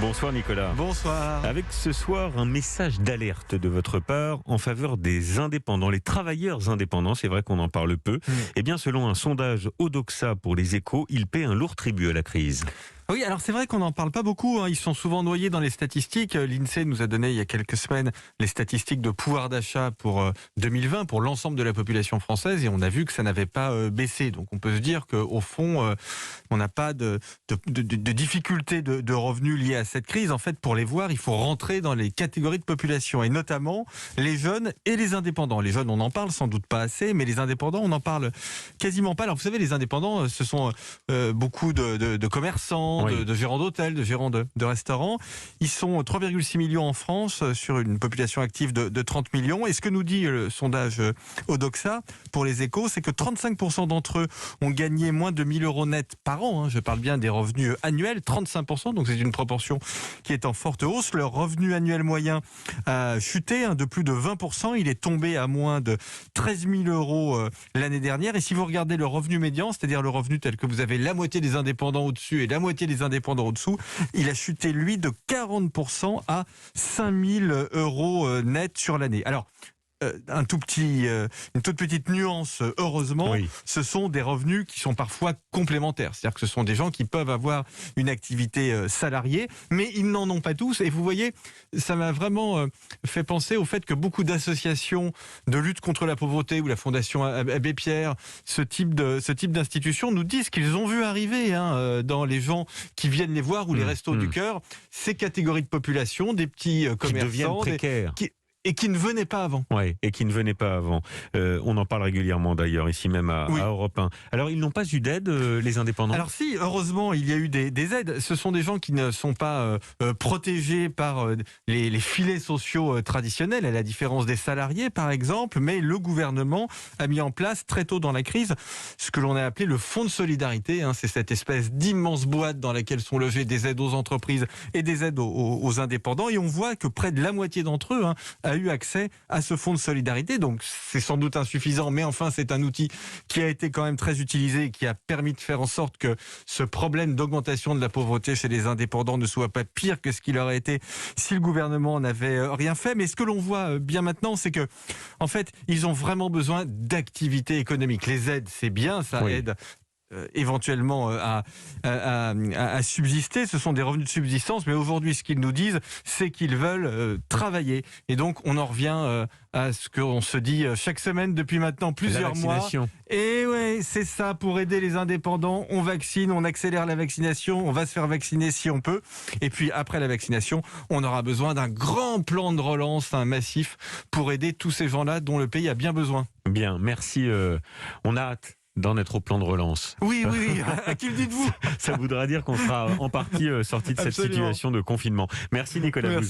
Bonsoir Nicolas. Bonsoir. Avec ce soir un message d'alerte de votre part en faveur des indépendants, les travailleurs indépendants, c'est vrai qu'on en parle peu. Eh bien selon un sondage Odoxa pour les Échos, ils paient un lourd tribut à la crise. Oui, alors c'est vrai qu'on n'en parle pas beaucoup, hein. Ils sont souvent noyés dans les statistiques. L'INSEE nous a donné il y a quelques semaines les statistiques de pouvoir d'achat pour 2020, pour l'ensemble de la population française, et on a vu que ça n'avait pas baissé. Donc on peut se dire qu'au fond, on n'a pas de difficultés de revenus liées à cette crise. En fait, pour les voir, il faut rentrer dans les catégories de population, et notamment les jeunes et les indépendants. Les jeunes, on en parle sans doute pas assez, mais les indépendants, on n'en parle quasiment pas. Alors vous savez, les indépendants, ce sont beaucoup de commerçants, oui, de gérants d'hôtels, de gérants de restaurants. Ils sont 3,6 millions en France sur une population active de 30 millions. Et ce que nous dit le sondage Odoxa pour les Échos, c'est que 35% d'entre eux ont gagné moins de 1 000 euros net par an. Je parle bien des revenus annuels, 35%, donc c'est une proportion qui est en forte hausse. Leur revenu annuel moyen a chuté de plus de 20%. Il est tombé à moins de 13 000 euros l'année dernière. Et si vous regardez le revenu médian, c'est-à-dire le revenu tel que vous avez la moitié des indépendants au-dessus et la moitié des indépendants au-dessous, il a chuté, lui, de 40% à 5 000 euros net sur l'année. Alors, une toute petite nuance, heureusement, oui. Ce sont des revenus qui sont parfois complémentaires. C'est-à-dire que ce sont des gens qui peuvent avoir une activité salariée, mais ils n'en ont pas tous. Et vous voyez, ça m'a vraiment fait penser au fait que beaucoup d'associations de lutte contre la pauvreté ou la Fondation Abbé Pierre, ce type d'institutions nous disent qu'ils ont vu arriver dans les gens qui viennent les voir ou les restos du cœur, ces catégories de population, des petits commerçants. Qui deviennent précaires. Et qui ne venaient pas avant. Oui, et qui ne venaient pas avant. On en parle régulièrement d'ailleurs, ici même à Europe 1. Alors, ils n'ont pas eu d'aide, les indépendants ? Alors si, heureusement, il y a eu des aides. Ce sont des gens qui ne sont pas protégés par les filets sociaux traditionnels, à la différence des salariés, par exemple. Mais le gouvernement a mis en place, très tôt dans la crise, ce que l'on a appelé le fonds de solidarité. C'est cette espèce d'immense boîte dans laquelle sont logées des aides aux entreprises et des aides aux indépendants. Et on voit que près de la moitié d'entre eux a eu accès à ce fonds de solidarité. Donc c'est sans doute insuffisant, mais enfin c'est un outil qui a été quand même très utilisé et qui a permis de faire en sorte que ce problème d'augmentation de la pauvreté chez les indépendants ne soit pas pire que ce qu'il aurait été si le gouvernement n'avait rien fait. Mais ce que l'on voit bien maintenant, c'est que en fait, ils ont vraiment besoin d'activité économique. Les aides, c'est bien, ça aide éventuellement à subsister. Ce sont des revenus de subsistance, mais aujourd'hui, ce qu'ils nous disent, c'est qu'ils veulent travailler. Et donc, on en revient à ce qu'on se dit chaque semaine depuis maintenant plusieurs mois. Et ouais, c'est ça, pour aider les indépendants, on vaccine, on accélère la vaccination, on va se faire vacciner si on peut. Et puis, après la vaccination, on aura besoin d'un grand plan de relance, un massif, pour aider tous ces gens-là dont le pays a bien besoin. Bien, merci. On a hâte d'en être au plan de relance. Oui. À qui le dites-vous ? Ça voudra dire qu'on sera en partie sorti de cette situation de confinement. Merci Nicolas. Merci.